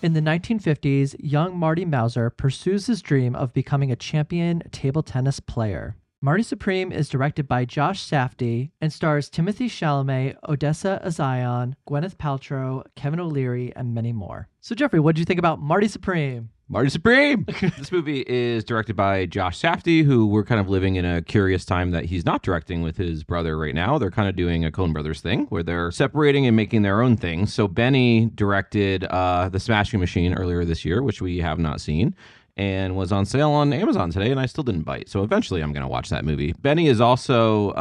In the 1950s, young Marty Mauser pursues his dream of becoming a champion table tennis player. Marty Supreme is directed by Josh Safdie and stars Timothée Chalamet, Odessa A'zion, Gwyneth Paltrow, Kevin O'Leary, and many more. So Jeffrey, what did you think about Marty Supreme? Marty Supreme! This movie is directed by Josh Safdie, who we're kind of living in a curious time that he's not directing with his brother right now. They're kind of doing a Coen Brothers thing where they're separating and making their own thing. So Benny directed The Smashing Machine earlier this year, which we have not seen, and was on sale on Amazon today, and I still didn't bite. So eventually I'm going to watch that movie. Benny is also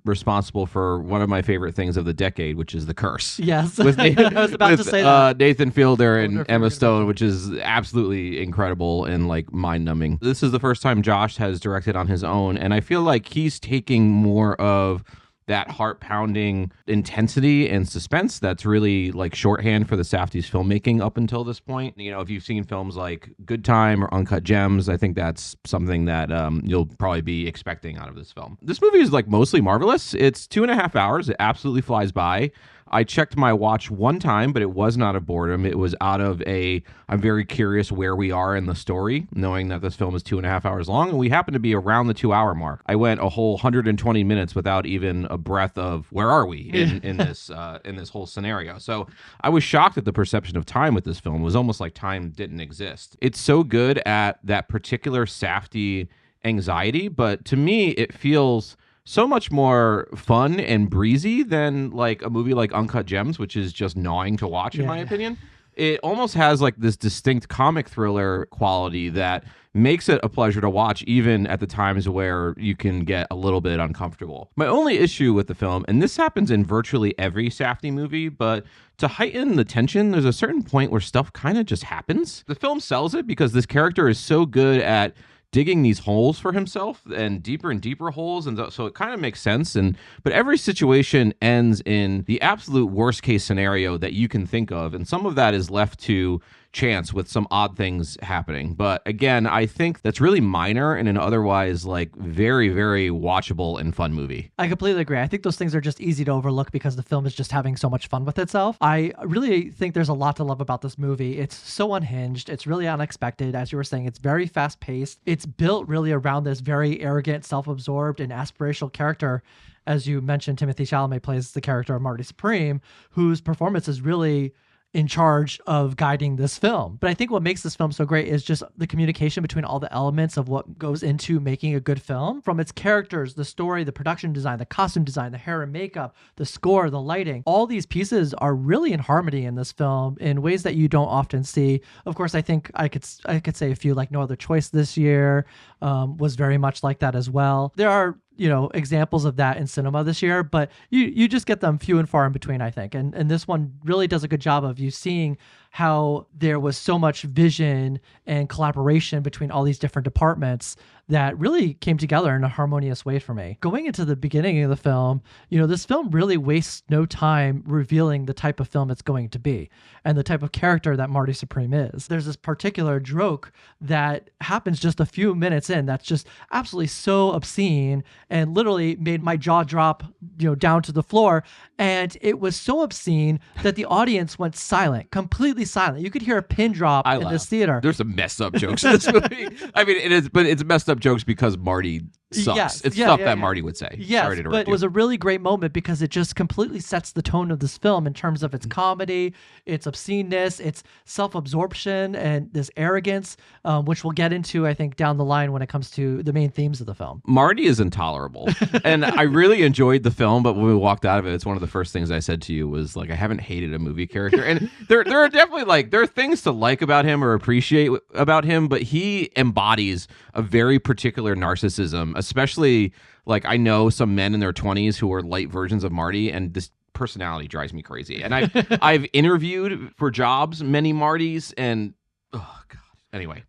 responsible for one of my favorite things of the decade, which is The Curse. Yes, with Nathan, I was about to say that. Nathan Fielder and Emma Stone, which is absolutely incredible and like mind-numbing. This is the first time Josh has directed on his own, and I feel like he's taking more of that heart-pounding intensity and suspense that's really like shorthand for the Safdie's filmmaking up until this point. You know, if you've seen films like Good Time or Uncut Gems, I think that's something that you'll probably be expecting out of this film. This movie is like mostly marvelous. It's 2.5 hours. It absolutely flies by. I checked my watch one time, but it was not of boredom. It was out of I'm very curious where we are in the story, knowing that this film is 2.5 hours long, and we happen to be around the 2-hour mark. I went a whole 120 minutes without even a breath of where are we in this whole scenario. So I was shocked that the perception of time with this film was almost like time didn't exist. It's so good at that particular Safdie anxiety, but to me, it feels so much more fun and breezy than like a movie like Uncut Gems, which is just gnawing to watch, in my opinion. It almost has like this distinct comic thriller quality that makes it a pleasure to watch, even at the times where you can get a little bit uncomfortable. My only issue with the film, and this happens in virtually every Safdie movie, but to heighten the tension, there's a certain point where stuff kind of just happens. The film sells it because this character is so good at digging these holes for himself and deeper holes, and so it kind of makes sense. But every situation ends in the absolute worst case scenario that you can think of, and some of that is left to chance with some odd things happening. But again, I think that's really minor in an otherwise like very, very watchable and fun movie. I completely agree. I think those things are just easy to overlook because the film is just having so much fun with itself. I really think there's a lot to love about this movie. It's so unhinged. It's really unexpected. As you were saying, it's very fast paced. It's built really around this very arrogant, self-absorbed, and aspirational character. As you mentioned, Timothée Chalamet plays the character of Marty Supreme, whose performance is really in charge of guiding this film. But I think what makes this film so great is just the communication between all the elements of what goes into making a good film, from its characters, the story, the production design, the costume design, the hair and makeup, the score, the lighting. All these pieces are really in harmony in this film in ways that you don't often see. Of course, I think I could say a few, like No Other Choice this year was very much like that as well. There are examples of that in cinema this year, but you just get them few and far in between, I think. And this one really does a good job of you seeing how there was so much vision and collaboration between all these different departments that really came together in a harmonious way for me. Going into the beginning of the film, this film really wastes no time revealing the type of film it's going to be and the type of character that Marty Supreme is. There's this particular joke that happens just a few minutes in that's just absolutely so obscene and literally made my jaw drop, down to the floor. And it was so obscene that the audience went silent, completely silent. You could hear a pin drop in this theater. There's some messed up jokes in this movie. I mean, it is, but it's messed up jokes because Marty sucks. Yes, it's stuff that Marty would say. Yes, but it was a really great moment because it just completely sets the tone of this film in terms of its comedy, its obsceneness, its self-absorption, and this arrogance, which we'll get into, I think, down the line when it comes to the main themes of the film. Marty is intolerable. And I really enjoyed the film, but when we walked out of it, it's one of the first things I said to you was like, I haven't hated a movie character. And there are definitely there are things to like about him or appreciate about him, but he embodies a very particular narcissism, especially I know some men in their 20s who are light versions of Marty, and this personality drives me crazy. And I've interviewed for jobs many Martys, and oh god. Anyway,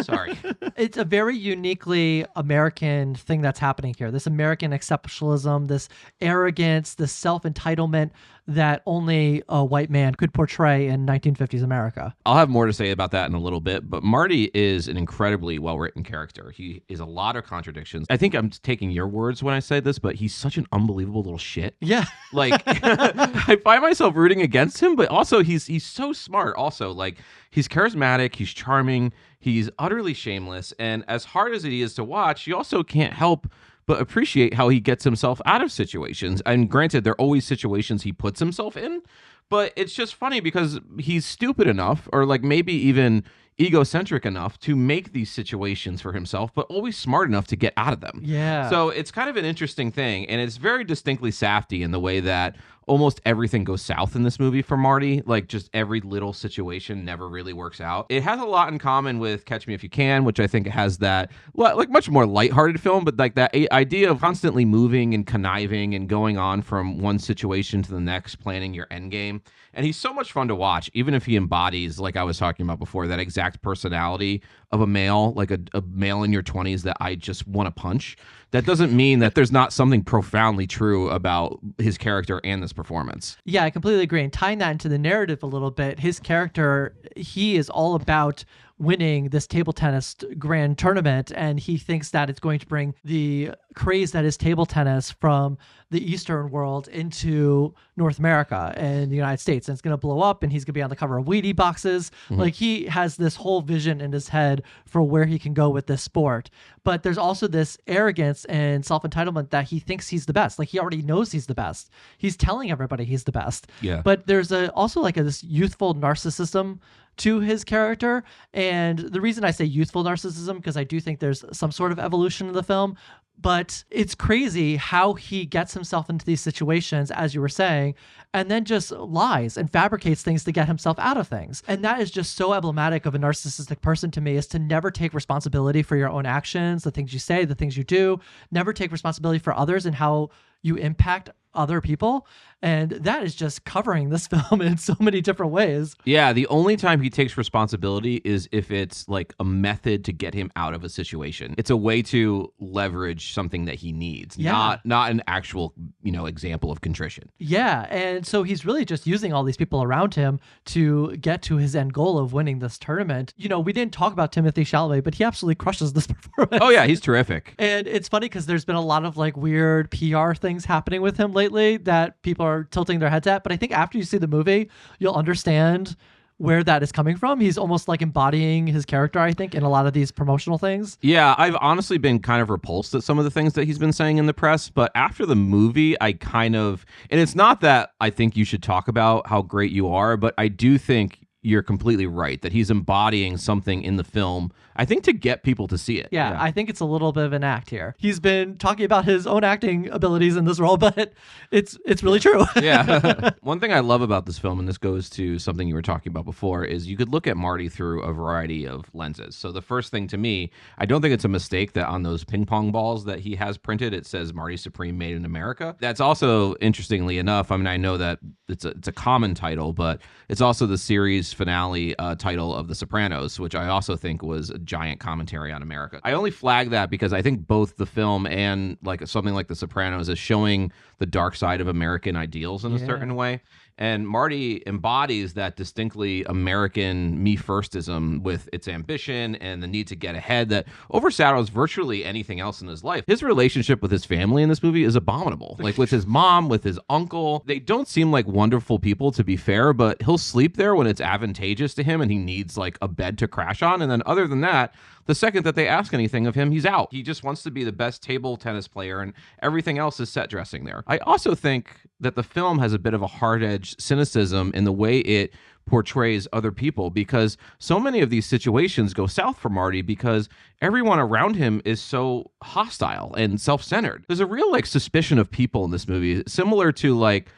sorry. It's a very uniquely American thing that's happening here. This American exceptionalism, this arrogance, this self-entitlement that only a white man could portray in 1950s America. I'll have more to say about that in a little bit, but Marty is an incredibly well-written character. He is a lot of contradictions. I think I'm taking your words when I say this, but he's such an unbelievable little shit. Yeah. Like, I find myself rooting against him, but also he's so smart also. Like, he's charismatic, he's charming, he's utterly shameless, and as hard as it is to watch, you also can't help but appreciate how he gets himself out of situations. And granted, they're always situations he puts himself in, but it's just funny because he's stupid enough, or like maybe even egocentric enough to make these situations for himself, but always smart enough to get out of them. Yeah. So it's kind of an interesting thing, and it's very distinctly Safdie in the way that almost everything goes south in this movie for Marty. Like, just every little situation never really works out. It has a lot in common with Catch Me If You Can, which I think has that, like, much more lighthearted film, but like that idea of constantly moving and conniving and going on from one situation to the next, planning your end game. And he's so much fun to watch, even if he embodies, like I was talking about before, that exact personality of a male, like a male in your 20s that I just want to punch. That doesn't mean that there's not something profoundly true about his character and this performance. Yeah, I completely agree. And tying that into the narrative a little bit, his character, he is all about winning this table tennis grand tournament, and he thinks that it's going to bring the craze that is table tennis from the Eastern world into North America and the United States, and it's going to blow up, and he's going to be on the cover of Wheaties boxes. Like, he has this whole vision in his head for where he can go with this sport. But there's also this arrogance and self-entitlement that he thinks he's the best. Like, he already knows he's the best. He's telling everybody he's the best. Yeah. But there's also this youthful narcissism to his character. And the reason I say youthful narcissism, because I do think there's some sort of evolution in the film, but it's crazy how he gets himself into these situations, as you were saying, and then just lies and fabricates things to get himself out of things. And that is just so emblematic of a narcissistic person to me, is to never take responsibility for your own actions, the things you say, the things you do, never take responsibility for others and how you impact other people. And that is just covering this film in so many different ways. Yeah, the only time he takes responsibility is if it's like a method to get him out of a situation. It's a way to leverage something that he needs, not an actual, example of contrition. Yeah, and so he's really just using all these people around him to get to his end goal of winning this tournament. We didn't talk about Timothée Chalamet, but he absolutely crushes this performance. Oh yeah, he's terrific. And it's funny because there's been a lot of like weird PR things happening with him lately that people are tilting their heads at, but I think after you see the movie, you'll understand where that is coming from. He's almost like embodying his character, I think, in a lot of these promotional things. Yeah, I've honestly been kind of repulsed at some of the things that he's been saying in the press, but after the movie, and it's not that I think you should talk about how great you are, but I do think you're completely right that he's embodying something in the film, I think, to get people to see it. Yeah, I think it's a little bit of an act here. He's been talking about his own acting abilities in this role, but it's really true. Yeah. One thing I love about this film, and this goes to something you were talking about before, is you could look at Marty through a variety of lenses. So the first thing to me, I don't think it's a mistake that on those ping pong balls that he has printed, it says Marty Supreme Made in America. That's also, interestingly enough, I know that it's a common title, but it's also the series finale title of The Sopranos, which I also think was a giant commentary on America. I only flag that because I think both the film and like something like The Sopranos is showing the dark side of American ideals in a certain way. And Marty embodies that distinctly American me-firstism with its ambition and the need to get ahead that overshadows virtually anything else in his life. His relationship with his family in this movie is abominable. Like with his mom, with his uncle. They don't seem like wonderful people, to be fair, but he'll sleep there when it's advantageous to him and he needs like a bed to crash on. And then other than that, the second that they ask anything of him, he's out. He just wants to be the best table tennis player, and everything else is set dressing there. I also think that the film has a bit of a hard-edged cynicism in the way it portrays other people, because so many of these situations go south for Marty because everyone around him is so hostile and self-centered. There's a real like suspicion of people in this movie, similar to like,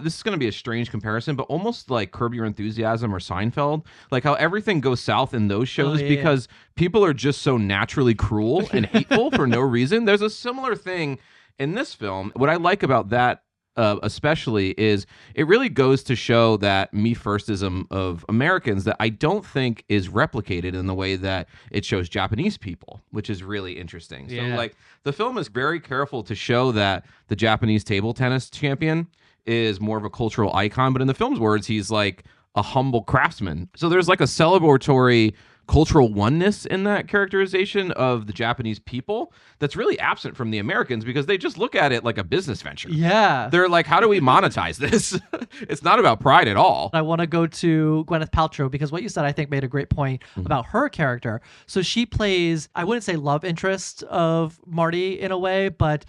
this is going to be a strange comparison, but almost like Curb Your Enthusiasm or Seinfeld, like how everything goes south in those shows because people are just so naturally cruel and hateful for no reason. There's a similar thing in this film. What I like about that especially is it really goes to show that me-firstism of Americans that I don't think is replicated in the way that it shows Japanese people, which is really interesting. Yeah. So like the film is very careful to show that the Japanese table tennis champion is more of a cultural icon, but in the film's words, he's like a humble craftsman. So there's like a celebratory cultural oneness in that characterization of the Japanese people that's really absent from the Americans because they just look at it like a business venture. Yeah. They're like, how do we monetize this? It's not about pride at all. I want to go to Gwyneth Paltrow because what you said, I think, made a great point about her character. So she plays, I wouldn't say love interest of Marty in a way, but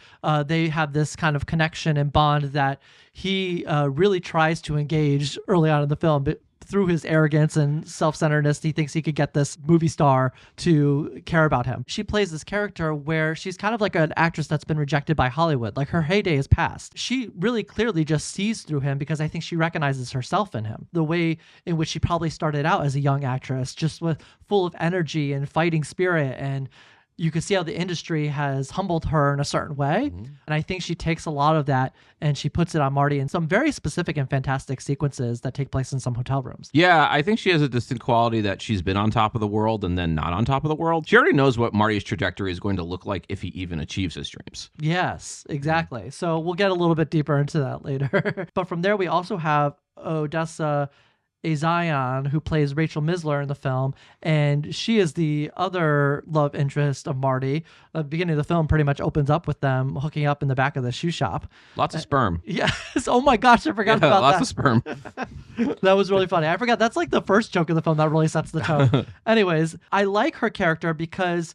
they have this kind of connection and bond that he really tries to engage early on in the film, but through his arrogance and self-centeredness, he thinks he could get this movie star to care about him. She plays this character where she's kind of like an actress that's been rejected by Hollywood. Like her heyday is past. She really clearly just sees through him because I think she recognizes herself in him. The way in which she probably started out as a young actress, just with full of energy and fighting spirit, and you can see how the industry has humbled her in a certain way. And I think she takes a lot of that and she puts it on Marty in some very specific and fantastic sequences that take place in some hotel rooms. Yeah, I think she has a distinct quality that she's been on top of the world and then not on top of the world. She already knows what Marty's trajectory is going to look like if he even achieves his dreams. Yes, exactly. So we'll get a little bit deeper into that later. But from there, we also have Odessa A'zion, who plays Rachel Misler in the film, and she is the other love interest of Marty. The beginning of the film pretty much opens up with them hooking up in the back of the shoe shop. Lots of sperm. Yes. Oh my gosh, I forgot about lots that. of sperm. That was really funny. I forgot. That's like the first joke of the film that really sets the tone. Anyways, I like her character because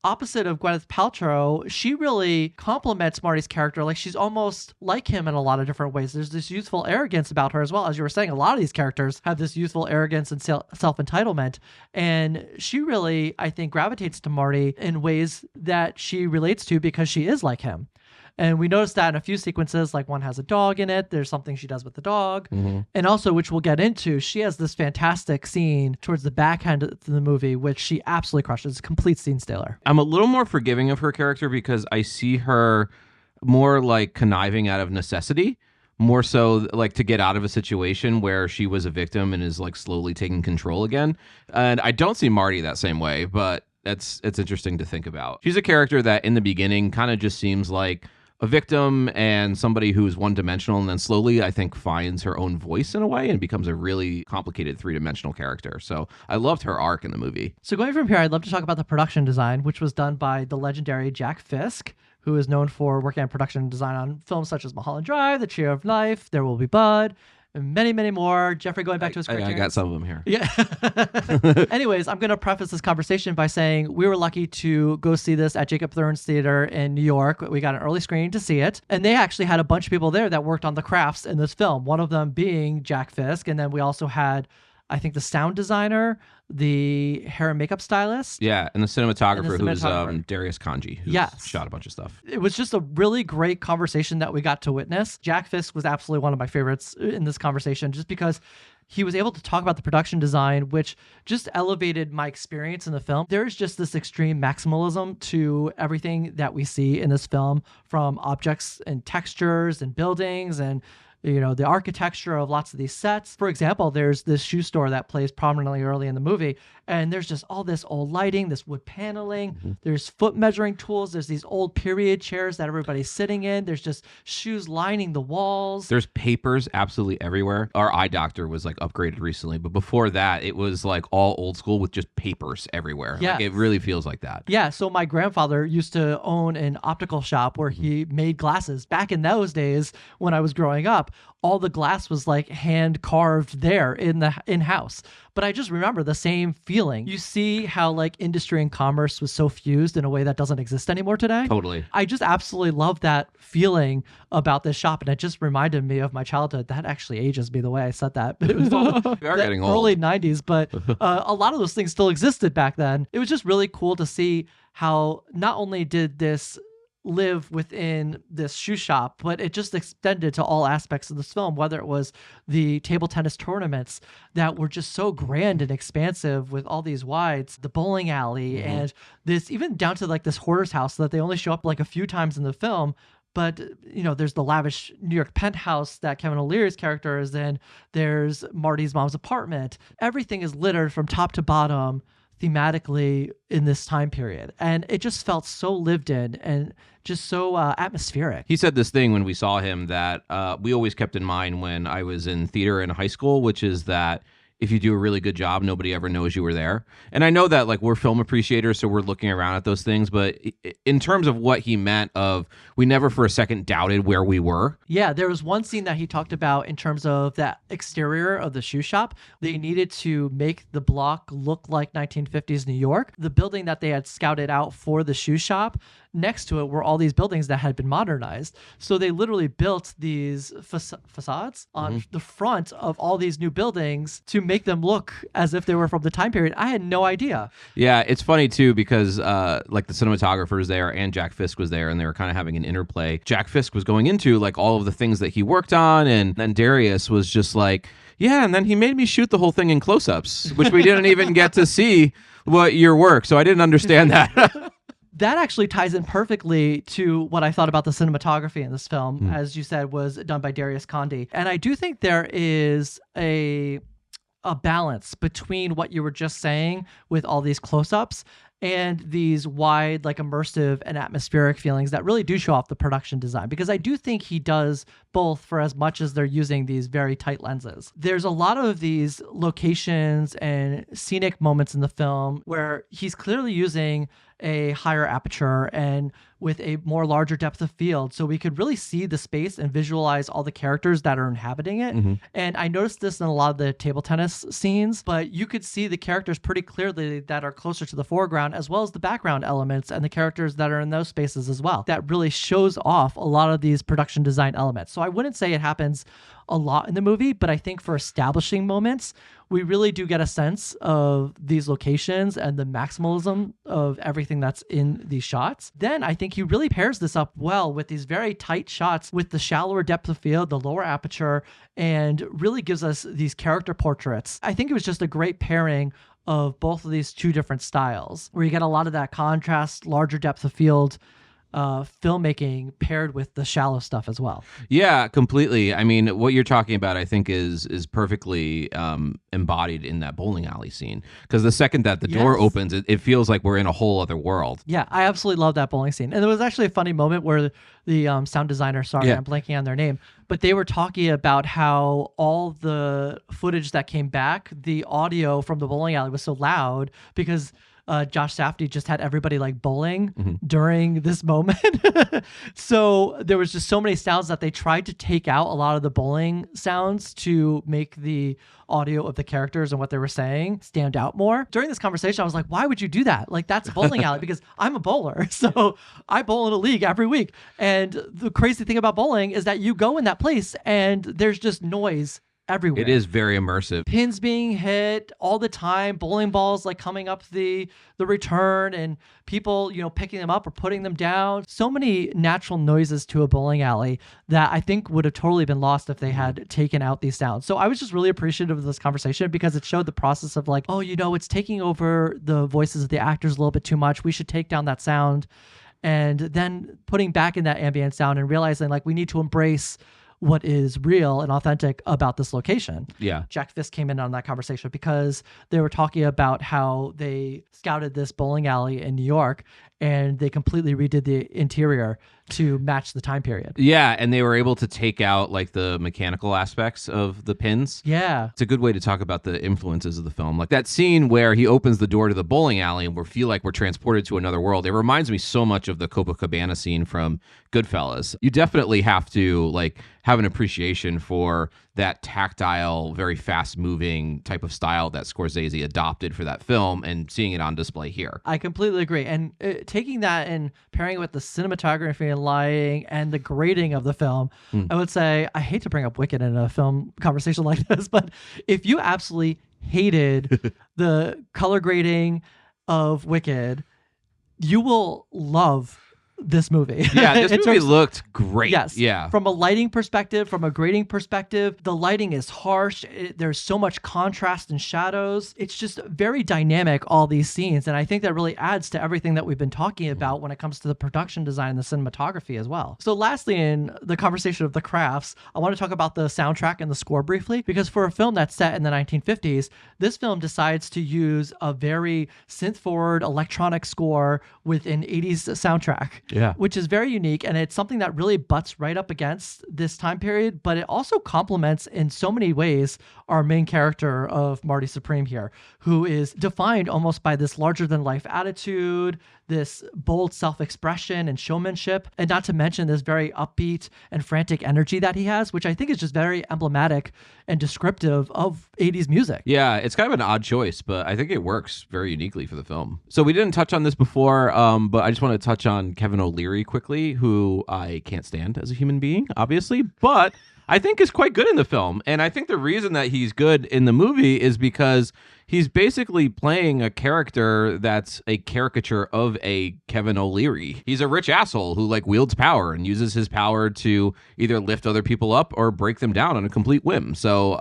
opposite of Gwyneth Paltrow, she really complements Marty's character. Like she's almost like him in a lot of different ways. There's this youthful arrogance about her as well. As you were saying, a lot of these characters have this youthful arrogance and self-entitlement. And she really, I think, gravitates to Marty in ways that she relates to because she is like him. And we noticed that in a few sequences, like one has a dog in it. There's something she does with the dog. And also, which we'll get into, she has this fantastic scene towards the back end of the movie, which she absolutely crushes. Complete scene stealer. I'm a little more forgiving of her character because I see her more like conniving out of necessity, more so like to get out of a situation where she was a victim and is like slowly taking control again. And I don't see Marty that same way, but it's interesting to think about. She's a character that in the beginning kind of just seems like a victim and somebody who's one-dimensional, and then slowly, I think, finds her own voice in a way and becomes a really complicated three-dimensional character. So I loved her arc in the movie. So going from here, I'd love to talk about the production design, which was done by the legendary Jack Fisk, who is known for working on production design on films such as Mulholland Drive, The Tree of Life, There Will Be Blood, and many, many more. Jeffrey, going back to his criteria. I got some of them here. Yeah. Anyways, I'm going to preface this conversation by saying we were lucky to go see this at Jacob Thurns Theater in New York. We got an early screening to see it. And they actually had a bunch of people there that worked on the crafts in this film, one of them being Jack Fisk. And then we also had, I think, the sound designer, the hair and makeup stylist. Yeah, and the cinematographer, who's cinematographer. Darius Kanji, who's Yes. shot a bunch of stuff. It was just a really great conversation that we got to witness. Jack Fisk was absolutely one of my favorites in this conversation just because he was able to talk about the production design, which just elevated my experience in the film. There's just this extreme maximalism to everything that we see in this film, from objects and textures and buildings and the architecture of lots of these sets. For example, there's this shoe store that plays prominently early in the movie, and there's just all this old lighting, this wood paneling, there's foot measuring tools, there's these old period chairs that everybody's sitting in, there's just shoes lining the walls. There's papers absolutely everywhere. Our eye doctor was like upgraded recently, but before that, it was like all old school with just papers everywhere. Yeah. Like, it really feels like that. Yeah, so my grandfather used to own an optical shop where he made glasses. Back in those days when I was growing up, all the glass was like hand carved there in-house. But I just remember the same feeling. You see how like industry and commerce was so fused in a way that doesn't exist anymore today? Totally. I just absolutely love that feeling about this shop. And it just reminded me of my childhood. That actually ages me the way I said that. It was We are getting old. early 90s, but a lot of those things still existed back then. It was just really cool to see how not only did this live within this shoe shop, but it just extended to all aspects of this film, whether it was the table tennis tournaments that were just so grand and expansive with all these wides, the bowling alley, and this, even down to like this hoarder's house that they only show up like a few times in the film. But, there's the lavish New York penthouse that Kevin O'Leary's character is in. There's Marty's mom's apartment. Everything is littered from top to bottom, thematically in this time period. And it just felt so lived in and just so atmospheric. He said this thing when we saw him that we always kept in mind when I was in theater in high school, which is that if you do a really good job, nobody ever knows you were there. And I know that like we're film appreciators, so we're looking around at those things. But in terms of what he meant of, we never for a second doubted where we were. Yeah, there was one scene that he talked about in terms of that exterior of the shoe shop. They needed to make the block look like 1950s New York. The building that they had scouted out for the shoe shop, next to it were all these buildings that had been modernized. So they literally built these facades on the front of all these new buildings to make them look as if they were from the time period. I had no idea. Yeah, it's funny too because like the cinematographer was there and Jack Fisk was there and they were kind of having an interplay. Jack Fisk was going into like all of the things that he worked on, and then Darius was just like, yeah, and then he made me shoot the whole thing in close-ups, which we didn't even get to see what your work. So I didn't understand that. That actually ties in perfectly to what I thought about the cinematography in this film, as you said, was done by Darius Khandi. And I do think there is a balance between what you were just saying with all these close-ups and these wide, like immersive and atmospheric feelings that really do show off the production design, because I do think he does both for as much as they're using these very tight lenses. There's a lot of these locations and scenic moments in the film where he's clearly using a higher aperture and with a more larger depth of field, so we could really see the space and visualize all the characters that are inhabiting it. And I noticed this in a lot of the table tennis scenes, but you could see the characters pretty clearly that are closer to the foreground, as well as the background elements and the characters that are in those spaces as well. That really shows off a lot of these production design elements. So I wouldn't say it happens a lot in the movie, but I think for establishing moments, we really do get a sense of these locations and the maximalism of everything that's in these shots. Then I think he really pairs this up well with these very tight shots with the shallower depth of field, the lower aperture, and really gives us these character portraits. I think it was just a great pairing of both of these two different styles, where you get a lot of that contrast, larger depth of field filmmaking paired with the shallow stuff as well. Yeah, completely. I mean, what you're talking about, I think, is perfectly embodied in that bowling alley scene. Because the second that the door opens, it feels like we're in a whole other world. Yeah, I absolutely love that bowling scene. And there was actually a funny moment where the sound designer, I'm blanking on their name, but they were talking about how all the footage that came back, the audio from the bowling alley was so loud because Josh Safdie just had everybody like bowling during this moment. So there was just so many sounds that they tried to take out a lot of the bowling sounds to make the audio of the characters and what they were saying stand out more. During this conversation, I was like, why would you do that? Like, that's a bowling alley, because I'm a bowler. So I bowl in a league every week. And the crazy thing about bowling is that you go in that place and there's just noise everywhere. It is very immersive. Pins being hit all the time, bowling balls like coming up the return, and people, picking them up or putting them down. So many natural noises to a bowling alley that I think would have totally been lost if they had taken out these sounds. So I was just really appreciative of this conversation because it showed the process of like, it's taking over the voices of the actors a little bit too much. We should take down that sound. And then putting back in that ambient sound and realizing like we need to embrace what is real and authentic about this location. Yeah. Jack Fisk came in on that conversation because they were talking about how they scouted this bowling alley in New York and they completely redid the interior to match the time period. Yeah, and they were able to take out like the mechanical aspects of the pins. Yeah. It's a good way to talk about the influences of the film. Like that scene where he opens the door to the bowling alley and we feel like we're transported to another world. It reminds me so much of the Copacabana scene from Goodfellas. You definitely have to like have an appreciation for that tactile, very fast-moving type of style that Scorsese adopted for that film and seeing it on display here. I completely agree. And taking that and pairing it with the cinematography and lighting and the grading of the film, I would say, I hate to bring up Wicked in a film conversation like this, but if you absolutely hated the color grading of Wicked, you will love this movie. Yeah, this movie looked great. Yes. Yeah. From a lighting perspective, from a grading perspective, the lighting is harsh. There's so much contrast and shadows. It's just very dynamic, all these scenes. And I think that really adds to everything that we've been talking about when it comes to the production design and the cinematography as well. So lastly, in the conversation of the crafts, I want to talk about the soundtrack and the score briefly, because for a film that's set in the 1950s, this film decides to use a very synth-forward electronic score with an 80s soundtrack. Yeah. Which is very unique, and it's something that really butts right up against this time period, but it also complements in so many ways our main character of Marty Supreme here, who is defined almost by this larger-than-life attitude, this bold self-expression and showmanship, and not to mention this very upbeat and frantic energy that he has, which I think is just very emblematic and descriptive of 80s music. Yeah, it's kind of an odd choice, but I think it works very uniquely for the film. So we didn't touch on this before, but I just want to touch on Kevin O'Leary quickly, who I can't stand as a human being, obviously, but I think is quite good in the film. And I think the reason that he's good in the movie is because he's basically playing a character that's a caricature of a Kevin O'Leary. He's a rich asshole who like wields power and uses his power to either lift other people up or break them down on a complete whim. So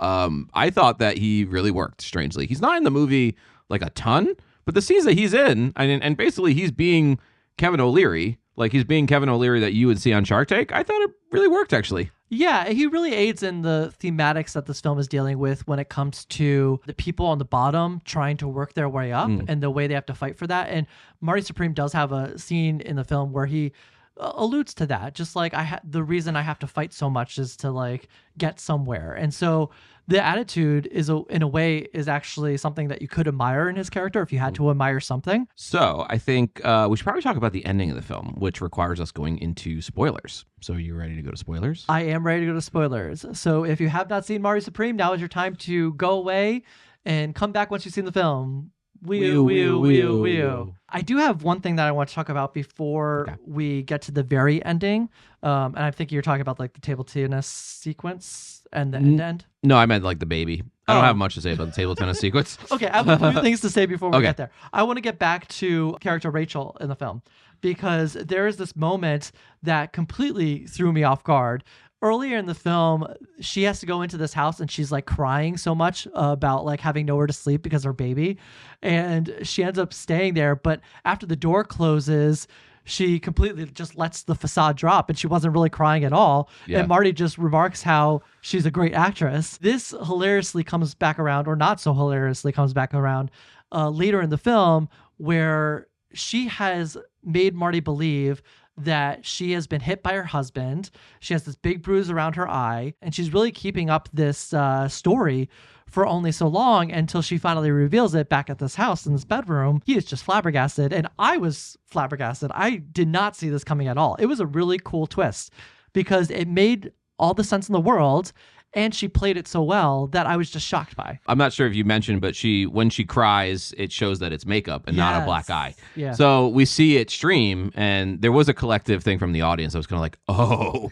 I thought that he really worked, strangely. He's not in the movie like a ton, but the scenes that he's in, and basically he's being Kevin O'Leary, like he's being Kevin O'Leary that you would see on Shark Tank. I thought it really worked, actually. Yeah, he really aids in the thematics that this film is dealing with when it comes to the people on the bottom trying to work their way up and the way they have to fight for that. And Marty Supreme does have a scene in the film where he alludes to that, just like the reason I have to fight so much is to like get somewhere. And so the attitude is in a way is actually something that you could admire in his character if you had to admire something. So I think we should probably talk about the ending of the film, which requires us going into spoilers. So are you ready to go to spoilers? I am ready to go to spoilers. So if you have not seen Marty Supreme, now is your time to go away and come back once you've seen the film. Wee-oo. I do have one thing that I want to talk about before we get to the very ending. And I think you're talking about like the table tennis sequence and the end. No, I meant like the baby. I don't have much to say about the table tennis sequence. Okay, I have a few things to say before we get there. I want to get back to character Rachel in the film because there is this moment that completely threw me off guard. Earlier in the film, she has to go into this house and she's like crying so much about like having nowhere to sleep because of her baby. And she ends up staying there. But after the door closes, she completely just lets the facade drop and she wasn't really crying at all. Yeah. And Marty just remarks how she's a great actress. This hilariously comes back around, or not so hilariously comes back around later in the film, where she has made Marty believe that she has been hit by her husband. She has this big bruise around her eye, and she's really keeping up this story for only so long until she finally reveals it back at this house in this bedroom. He is just flabbergasted, and I was flabbergasted. I did not see this coming at all. It was a really cool twist because it made all the sense in the world, and she played it so well that I was just shocked by. I'm not sure if you mentioned, but when she cries, it shows that it's makeup and not a black eye. Yeah. So we see it stream, and there was a collective thing from the audience. I was kind of like, oh.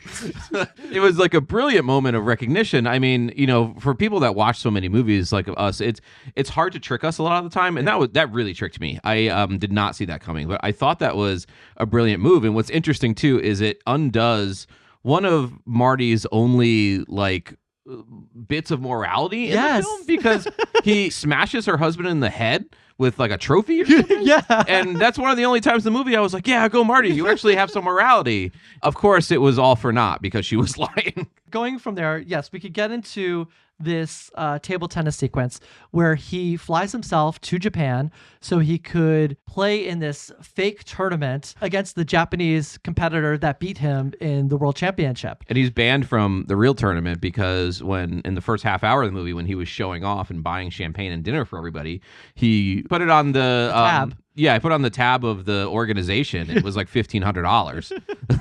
It was like a brilliant moment of recognition. I mean, you know, for people that watch so many movies like us, it's hard to trick us a lot of the time, and that really tricked me. I did not see that coming, but I thought that was a brilliant move. And what's interesting too is it undoes one of Marty's only like bits of morality in the film, because he smashes her husband in the head with like a trophy or something. And that's one of the only times in the movie I was like, yeah, go Marty, you actually have some morality. Of course it was all for naught because she was lying. Going from there, yes, we could get into this table tennis sequence where he flies himself to Japan so he could play in this fake tournament against the Japanese competitor that beat him in the World Championship. And he's banned from the real tournament because when in the first half hour of the movie, when he was showing off and buying champagne and dinner for everybody, he put it on the tab. Yeah, I put on the tab of the organization. It was like $1,500.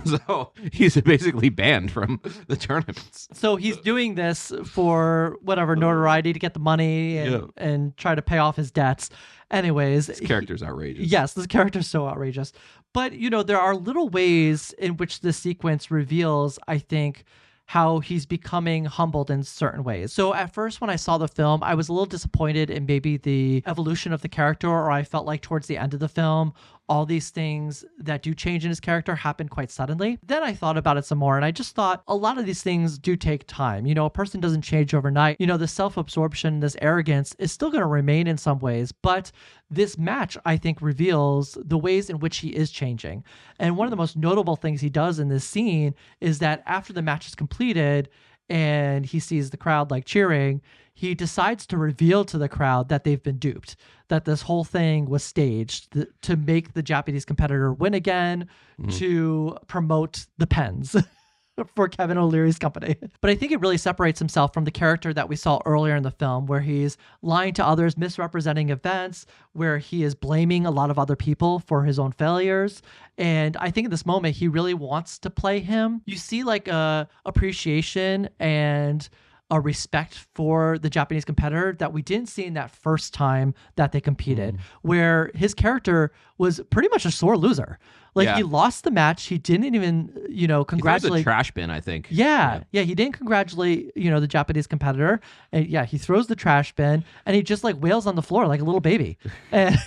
So he's basically banned from the tournaments. So he's doing this for whatever notoriety to get the money and try to pay off his debts. Anyways, this character's outrageous. Yes, this character's so outrageous. But, you know, there are little ways in which this sequence reveals, I think, how he's becoming humbled in certain ways. So at first, when I saw the film, I was a little disappointed in maybe the evolution of the character, or I felt like towards the end of the film, all these things that do change in his character happen quite suddenly. Then I thought about it some more, and I just thought a lot of these things do take time. A person doesn't change overnight. The self-absorption, this arrogance is still going to remain in some ways, but this match, I think, reveals the ways in which he is changing. And one of the most notable things he does in this scene is that after the match is completed and he sees the crowd cheering, he decides to reveal to the crowd that they've been duped, that this whole thing was staged to make the Japanese competitor win again, to promote the pens for Kevin O'Leary's company. But I think it really separates himself from the character that we saw earlier in the film, where he's lying to others, misrepresenting events, where he is blaming a lot of other people for his own failures. And I think in this moment, he really wants to play him. You see a appreciation and a respect for the Japanese competitor that we didn't see in that first time that they competed, where his character was pretty much a sore loser. He lost the match. He didn't even, congratulate. He throws a trash bin, I think. Yeah. He didn't congratulate, the Japanese competitor. And he throws the trash bin and he just wails on the floor like a little baby. And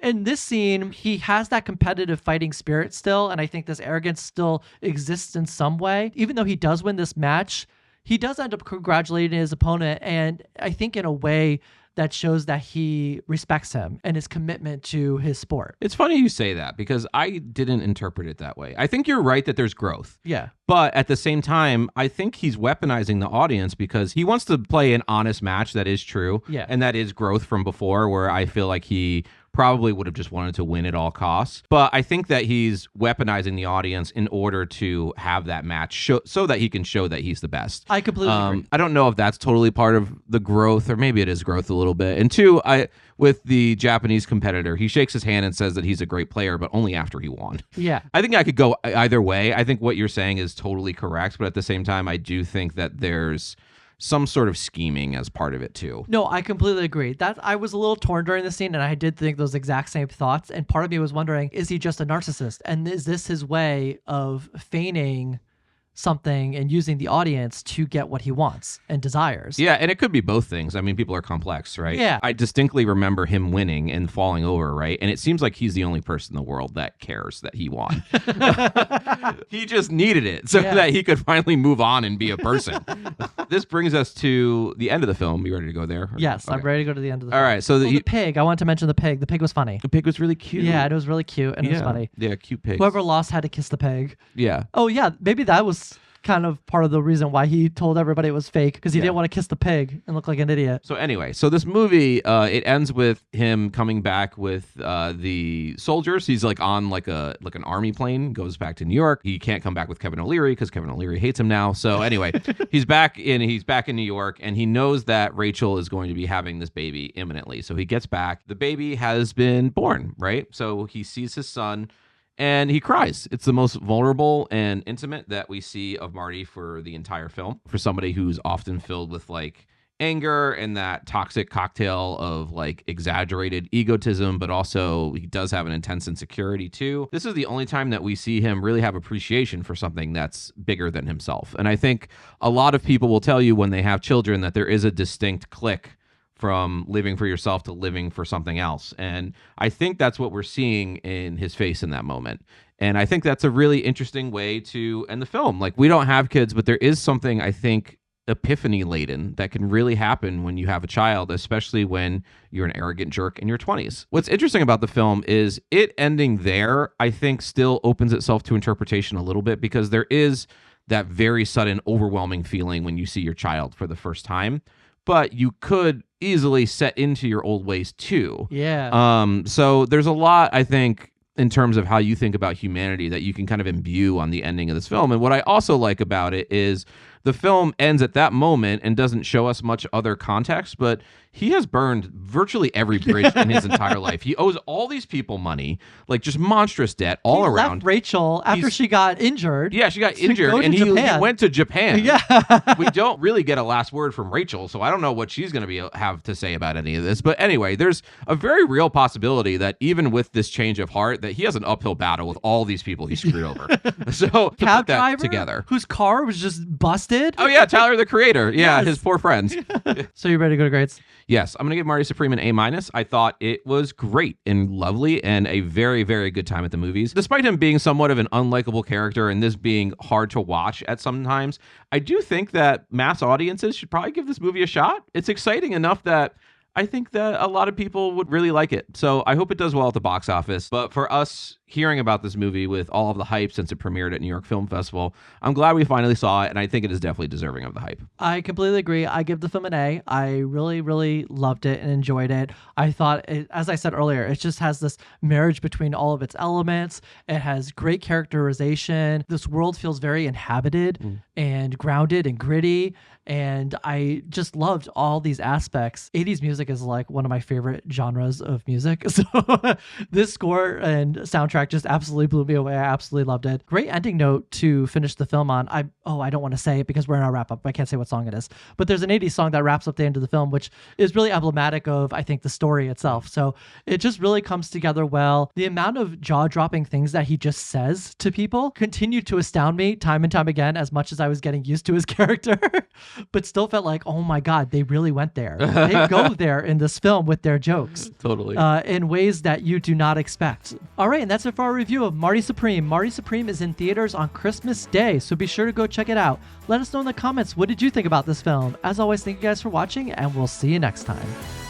in this scene, he has that competitive fighting spirit still. And I think this arrogance still exists in some way. Even though he does win this match, he does end up congratulating his opponent, and I think in a way that shows that he respects him and his commitment to his sport. It's funny you say that because I didn't interpret it that way. I think you're right that there's growth. Yeah. But at the same time, I think he's weaponizing the audience because he wants to play an honest match. That is true. Yeah. And that is growth from before, where I feel like he probably would have just wanted to win at all costs. But I think that he's weaponizing the audience in order to have that match so that he can show that he's the best. I completely agree. I don't know if that's totally part of the growth, or maybe it is growth a little bit. And two, with the Japanese competitor, he shakes his hand and says that he's a great player, but only after he won. Yeah. I think I could go either way. I think what you're saying is totally correct, but at the same time, I do think that there's some sort of scheming as part of it too. No, I completely agree. That I was a little torn during the scene, and I did think those exact same thoughts. And part of me was wondering, is he just a narcissist? And is this his way of feigning something and using the audience to get what he wants and desires? Yeah, and it could be both things. I mean, people are complex, right? Yeah. I distinctly remember him winning and falling over, right? And it seems like he's the only person in the world that cares that he won. He just needed it so that he could finally move on and be a person. This brings us to the end of the film. You ready to go there? Yes, okay. I'm ready to go to the end of the film. All right, so the pig. I want to mention the pig. The pig was funny. The pig was really cute. Yeah, it was really cute and it was funny. Yeah, cute pig. Whoever lost had to kiss the pig. Yeah. Oh, yeah. Maybe that was kind of part of the reason why he told everybody it was fake, because he didn't want to kiss the pig and look like an idiot. So anyway, this movie, it ends with him coming back with the soldiers. He's on an army plane, goes back to New York. He can't come back with Kevin O'Leary because Kevin O'Leary hates him now. So anyway, he's back in New York, and he knows that Rachel is going to be having this baby imminently. So he gets back. The baby has been born, right? So he sees his son and he cries. It's the most vulnerable and intimate that we see of Marty for the entire film. For somebody who's often filled with anger and that toxic cocktail of exaggerated egotism, but also he does have an intense insecurity too. This is the only time that we see him really have appreciation for something that's bigger than himself. And I think a lot of people will tell you when they have children that there is a distinct click from living for yourself to living for something else. And I think that's what we're seeing in his face in that moment. And I think that's a really interesting way to end the film. We don't have kids, but there is something, I think, epiphany laden that can really happen when you have a child, especially when you're an arrogant jerk in your 20s. What's interesting about the film is it ending there, I think, still opens itself to interpretation a little bit, because there is that very sudden, overwhelming feeling when you see your child for the first time. But you could easily set into your old ways too. Yeah. So there's a lot, I think, in terms of how you think about humanity that you can kind of imbue on the ending of this film. And what I also like about it is the film ends at that moment and doesn't show us much other context, but he has burned virtually every bridge in his entire life. He owes all these people money, just monstrous debt all around. Left Rachel after she got injured. Yeah, she got injured, and he went to Japan. Yeah. We don't really get a last word from Rachel, so I don't know what she's going to have to say about any of this. But anyway, there's a very real possibility that even with this change of heart, that he has an uphill battle with all these people he screwed over. So Cab put that driver together, whose car was just busted did? Oh yeah, Tyler the Creator. Yeah, Yes. his 4 friends. So you ready to go to grades? Yes, I'm going to give Marty Supreme an A-. I thought it was great and lovely and a very, very good time at the movies. Despite him being somewhat of an unlikable character and this being hard to watch at some times, I do think that mass audiences should probably give this movie a shot. It's exciting enough that I think that a lot of people would really like it. So I hope it does well at the box office. But for us hearing about this movie with all of the hype since it premiered at New York Film Festival, I'm glad we finally saw it, and I think it is definitely deserving of the hype. I completely agree. I give the film an A. I really, really loved it and enjoyed it. I thought, as I said earlier, it just has this marriage between all of its elements. It has great characterization. This world feels very inhabited and grounded and gritty. And I just loved all these aspects. 80s music is like one of my favorite genres of music. So this score and soundtrack just absolutely blew me away. I absolutely loved it. Great ending note to finish the film on. I don't want to say it because we're in our wrap up. I can't say what song it is. But there's an 80s song that wraps up the end of the film, which is really emblematic of, I think, the story itself. So it just really comes together well. The amount of jaw-dropping things that he just says to people continued to astound me time and time again, as much as I was getting used to his character. But still felt like, oh my God, they really went there. They go there in this film with their jokes. Totally. In ways that you do not expect. All right, and that's it for our review of Marty Supreme. Marty Supreme is in theaters on Christmas Day, so be sure to go check it out. Let us know in the comments, what did you think about this film? As always, thank you guys for watching, and we'll see you next time.